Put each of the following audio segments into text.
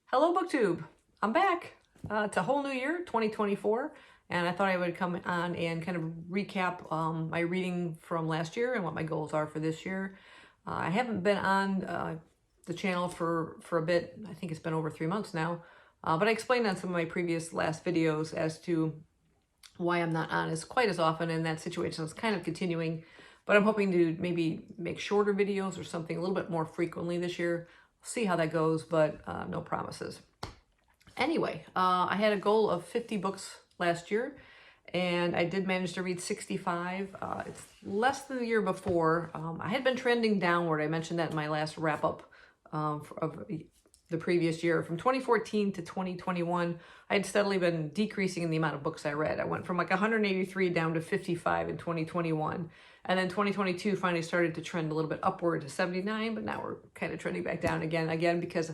Hello BookTube, I'm back. It's a whole new year, 2024, and I thought I would come on and kind of recap my reading from last year and what my goals are for this year. I haven't been on the channel for a bit. I think it's been over 3 months now, but I explained on some of my previous last videos as to why I'm not on quite as often, and that situation is kind of continuing, but I'm hoping to maybe make shorter videos or something a little bit more frequently this year. See how that goes, but no promises. Anyway, I had a goal of 50 books last year, and I did manage to read 65. It's less than the year before. I had been trending downward. I mentioned that in my last wrap-up of the previous year. From 2014 to 2021, I had steadily been decreasing in the amount of books I read. I went from like 183 down to 55 in 2021. And then 2022 finally started to trend a little bit upward to 79, but now we're kind of trending back down again because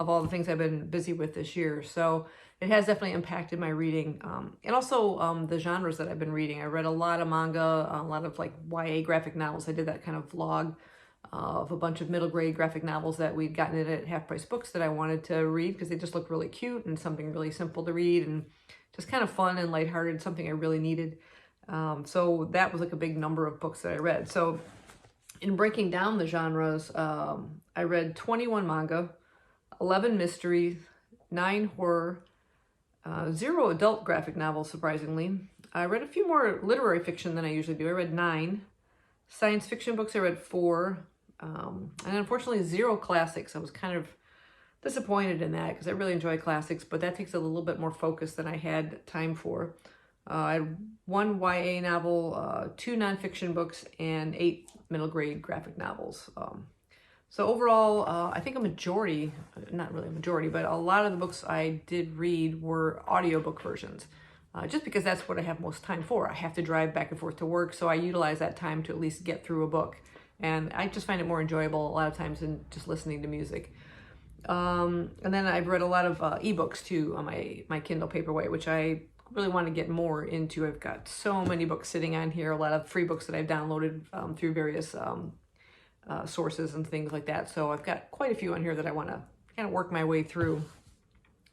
of all the things I've been busy with this year. So it has definitely impacted my reading. And also the genres that I've been reading. I read a lot of manga, a lot of like YA graphic novels. I did that kind of vlog of a bunch of middle grade graphic novels that we'd gotten it at Half Price Books that I wanted to read because they just look really cute and something really simple to read and just kind of fun and lighthearted, something I really needed. So that was like a big number of books that I read. So in breaking down the genres, I read 21 manga, 11 mystery, 9 horror, 0 adult graphic novels, surprisingly. I read a few more literary fiction than I usually do. I read 9. Science fiction books, I read 4. And unfortunately, 0 classics. I was kind of disappointed in that because I really enjoy classics, but that takes a little bit more focus than I had time for. I had 1 YA novel, 2 nonfiction books, and 8 middle grade graphic novels. So overall, I think a majority, not really a majority, but a lot of the books I did read were audiobook versions, just because that's what I have most time for. I have to drive back and forth to work, so I utilize that time to at least get through a book. And I just find it more enjoyable a lot of times than just listening to music. And then I've read a lot of ebooks too on my Kindle Paperwhite, which I really want to get more into. I've got so many books sitting on here, a lot of free books that I've downloaded through various sources and things like that. So I've got quite a few on here that I want to kind of work my way through.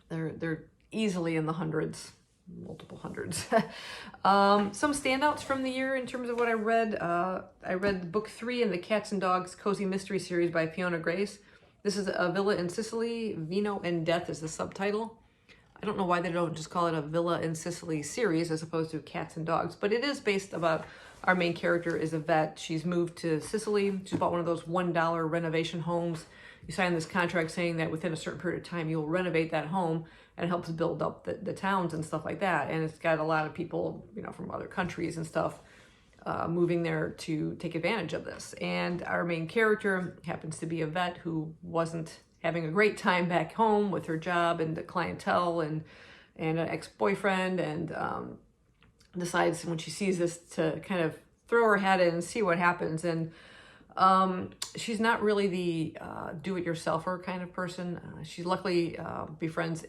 They're easily in the hundreds, multiple hundreds. Some standouts from the year in terms of what I read. I read book 3 in the Cats and Dogs Cozy Mystery series by Fiona Grace. This is A Villa in Sicily, Vino and Death is the subtitle. I don't know why they don't just call it a Villa in Sicily series as opposed to Cats and Dogs, but it is based about our main character is a vet. She's moved to Sicily. She's bought one of those $1 renovation homes. You sign this contract saying that within a certain period of time, you'll renovate that home, and it helps build up the towns and stuff like that. And it's got a lot of people, you know, from other countries and stuff moving there to take advantage of this. And our main character happens to be a vet who wasn't having a great time back home with her job and the clientele and an ex-boyfriend, and decides when she sees this to kind of throw her hat in and see what happens. And she's not really the do-it-yourselfer kind of person. She luckily befriends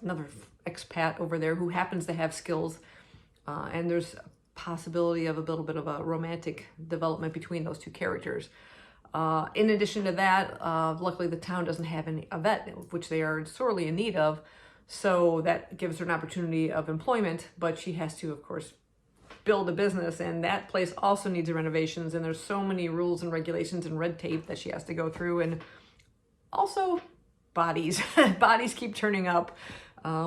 another expat over there who happens to have skills, and there's a possibility of a little bit of a romantic development between those two characters. In addition to that, luckily the town doesn't have a vet, which they are sorely in need of. So that gives her an opportunity of employment, but she has to, of course, build a business, and that place also needs renovations, and there's so many rules and regulations and red tape that she has to go through, and also bodies. Bodies keep turning up,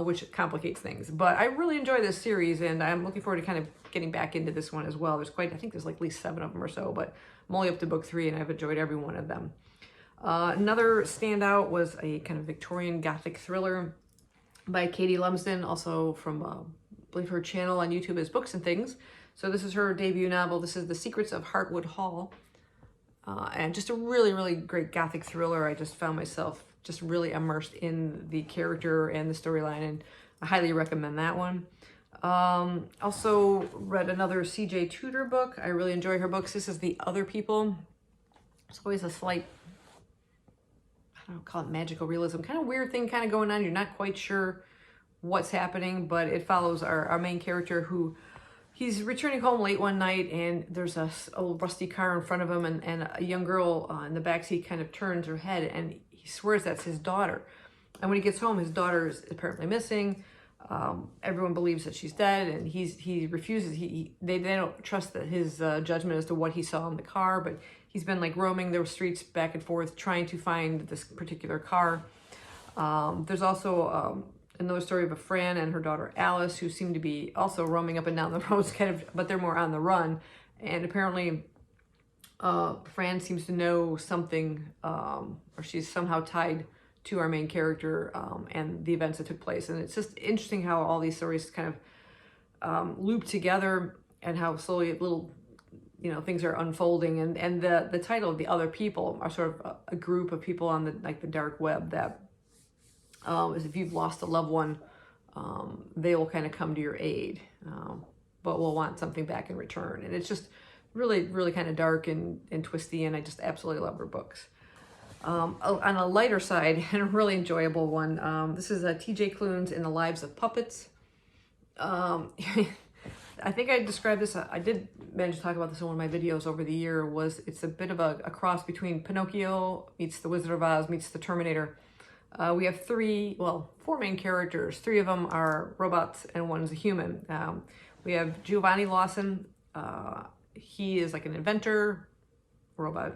which complicates things. But I really enjoy this series, and I'm looking forward to kind of getting back into this one as well. There's I think there's like at least 7 of them or so, but I'm only up to book 3, and I've enjoyed every one of them. Another standout was a kind of Victorian Gothic thriller by Katie Lumsden, also from, I believe her channel on YouTube is Books and Things. So this is her debut novel. This is The Secrets of Heartwood Hall. And just a really, really great Gothic thriller. I just found myself just really immersed in the character and the storyline, and I highly recommend that one. Also read another CJ Tudor book. I really enjoy her books. This is The Other People. It's always a slight, I don't call it magical realism, kind of weird thing kind of going on. You're not quite sure what's happening, but it follows our main character who he's returning home late one night, and there's a old rusty car in front of him, and a young girl in the backseat kind of turns her head, and he swears that's his daughter. And when he gets home, his daughter is apparently missing. Everyone believes that she's dead, and he refuses. They don't trust that his judgment as to what he saw in the car, but he's been like roaming the streets back and forth trying to find this particular car. There's also another story of a Fran and her daughter Alice, who seem to be also roaming up and down the roads, kind of, but they're more on the run. And apparently, Fran seems to know something, or she's somehow tied to our main character and the events that took place. And it's just interesting how all these stories kind of loop together, and how slowly little, things are unfolding. And the title of The Other People are sort of a group of people on the dark web that is, if you've lost a loved one, they will kind of come to your aid, but will want something back in return. And it's just really, really kind of dark and twisty, and I just absolutely love her books. On a lighter side, and a really enjoyable one, this is T.J. Klune's In the Lives of Puppets. I think I described this, I did manage to talk about this in one of my videos over the year, it's a bit of a cross between Pinocchio meets The Wizard of Oz meets The Terminator. We have four main characters. Three of them are robots and one's a human. We have Giovanni Lawson. He is like an inventor robot,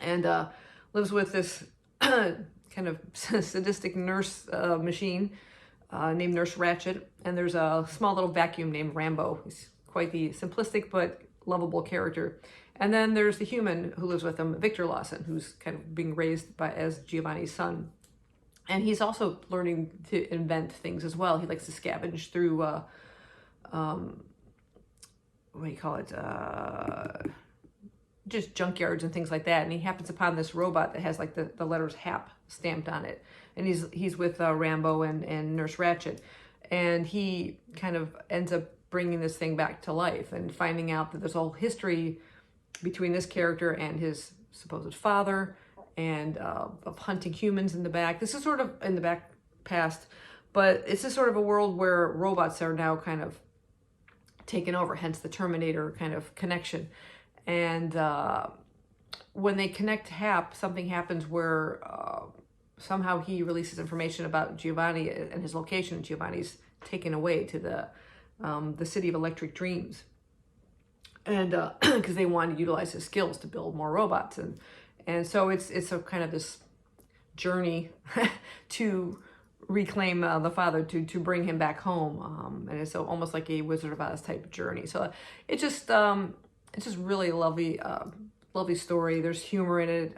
and lives with this kind of sadistic nurse machine named Nurse Ratchet. And there's a small little vacuum named Rambo. He's quite the simplistic but lovable character. And then there's the human who lives with him, Victor Lawson, who's kind of being raised as Giovanni's son. And he's also learning to invent things as well. He likes to scavenge through, what do you call it? Just junkyards and things like that. And he happens upon this robot that has like the letters HAP stamped on it. And he's with Rambo and Nurse Ratchet. And he kind of ends up bringing this thing back to life and finding out that there's a whole history between this character and his supposed father, and of hunting humans in the back. This is sort of in the back past, but it's just sort of a world where robots are now kind of taken over, hence the Terminator kind of connection. And when they connect HAP, something happens where somehow he releases information about Giovanni and his location. Giovanni's taken away to the city of Electric Dreams, and because they want to utilize his skills to build more robots. And so it's a kind of this journey to reclaim the father, to bring him back home. And it's almost like a Wizard of Oz type of journey. So it's just really lovely, lovely story. There's humor in it.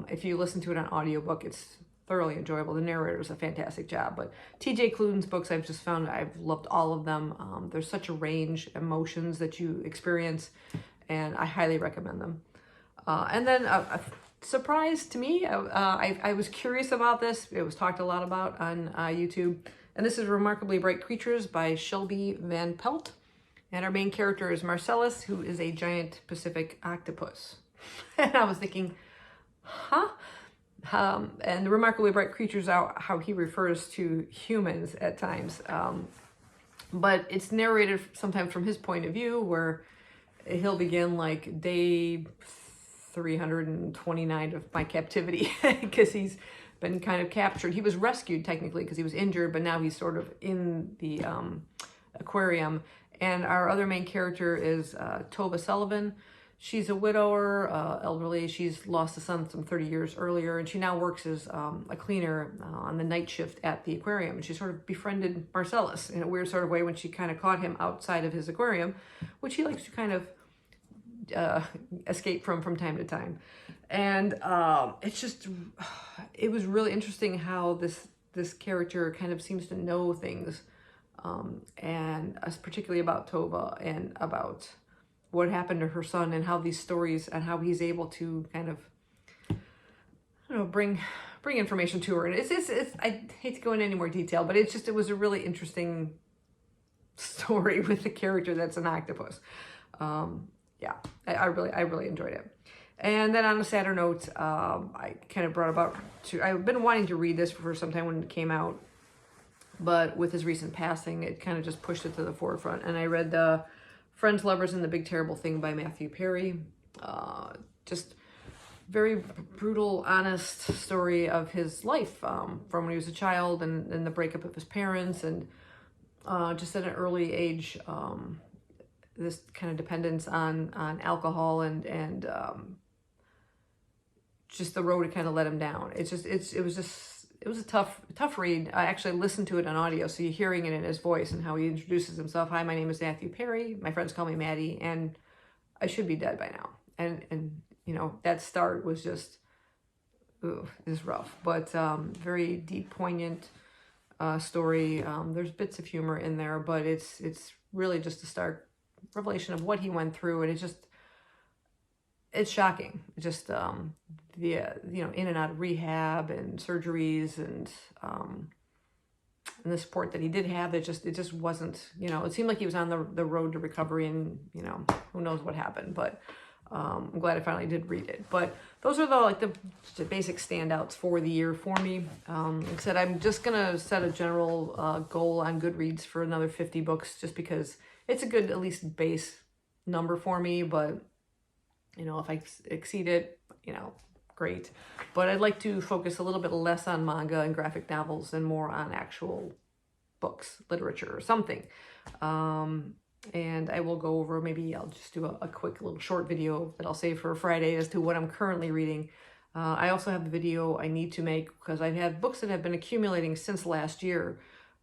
If you listen to it on audiobook, it's thoroughly enjoyable. The narrator does a fantastic job. But T.J. Klune's books, I've just found I've loved all of them. There's such a range of emotions that you experience, and I highly recommend them. And then a surprise to me, I was curious about this. It was talked a lot about on YouTube. And this is Remarkably Bright Creatures by Shelby Van Pelt. And our main character is Marcellus, who is a giant Pacific octopus. And I was thinking, huh? And the Remarkably Bright Creatures are how he refers to humans at times. But it's narrated sometimes from his point of view, where he'll begin like day 329 of my captivity, because he's been kind of captured. He was rescued technically because he was injured, but now he's sort of in the aquarium. And our other main character is Tova Sullivan. She's a widower, elderly. She's lost a son some 30 years earlier, and she now works as a cleaner on the night shift at the aquarium. And she sort of befriended Marcellus in a weird sort of way when she kind of caught him outside of his aquarium, which he likes to kind of escape from time to time. And it was really interesting how this character kind of seems to know things, and particularly about Tova and about what happened to her son, and how these stories and how he's able to kind of, bring information to her. And it's I hate to go into any more detail, but it was a really interesting story with a character that's an octopus. Yeah, I really enjoyed it. And then on a sadder note, I kind of brought about I've been wanting to read this for some time when it came out, but with his recent passing, it kind of just pushed it to the forefront. And I read Friends, Lovers, and the Big Terrible Thing by Matthew Perry. Just very brutal, honest story of his life from when he was a child and the breakup of his parents, and just at an early age, this kind of dependence on alcohol and just the road to kind of let him down. It was a tough read. I actually listened to it on audio, so you're hearing it in his voice and how he introduces himself. Hi, my name is Matthew Perry. My friends call me Maddie, and I should be dead by now. And you know, that start was just, ooh, is rough, but very deep, poignant story. There's bits of humor in there, but it's really just a stark revelation of what he went through, and it's shocking. Just you know, in and out of rehab and surgeries and the support that he did have. It just wasn't, you know, it seemed like he was on the road to recovery, and you know, who knows what happened, but I'm glad I finally did read it. But those are the basic standouts for the year for me. Like I said, I'm just gonna set a general goal on Goodreads for another 50 books, just because it's a good, at least, base number for me. But you know, if I exceed it, you know, great. But I'd like to focus a little bit less on manga and graphic novels and more on actual books, literature, or something. And I will go over, maybe I'll just do a quick little short video that I'll save for Friday as to what I'm currently reading. I also have the video I need to make because I have books that have been accumulating since last year.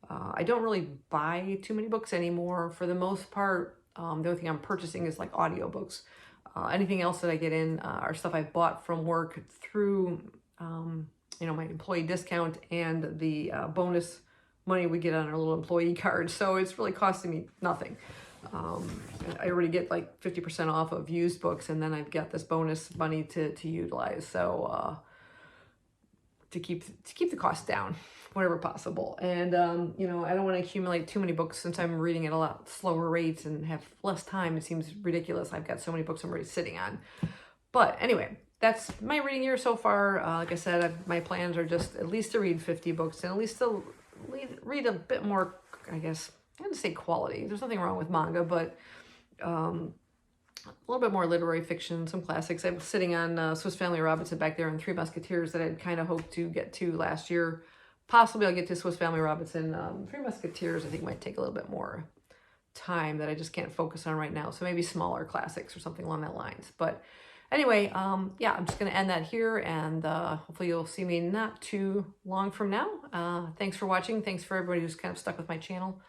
I don't really buy too many books anymore. For the most part, the only thing I'm purchasing is like audiobooks. Anything else that I get in are stuff I bought from work through, you know, my employee discount and the bonus money we get on our little employee card. So it's really costing me nothing. I already get like 50% off of used books, and then I've got this bonus money to utilize. So to keep the cost down whenever possible. And you know, I don't want to accumulate too many books since I'm reading at a lot slower rates and have less time. It seems ridiculous. I've got so many books I'm already sitting on. But anyway, that's my reading year so far. Like I said, my plans are just at least to read 50 books and at least to read a bit more, I guess, I wouldn't say quality. There's nothing wrong with manga, but a little bit more literary fiction, some classics. I was sitting on Swiss Family Robinson back there and Three Musketeers that I'd kind of hoped to get to last year. Possibly I'll get to Swiss Family Robinson. Three Musketeers I think might take a little bit more time that I just can't focus on right now. So maybe smaller classics or something along that lines. But anyway, yeah, I'm just going to end that here, and hopefully you'll see me not too long from now. Thanks for watching. Thanks for everybody who's kind of stuck with my channel.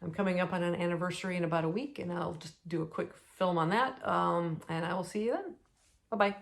I'm coming up on an anniversary in about a week, and I'll just do a quick film on that, and I will see you then. Bye-bye.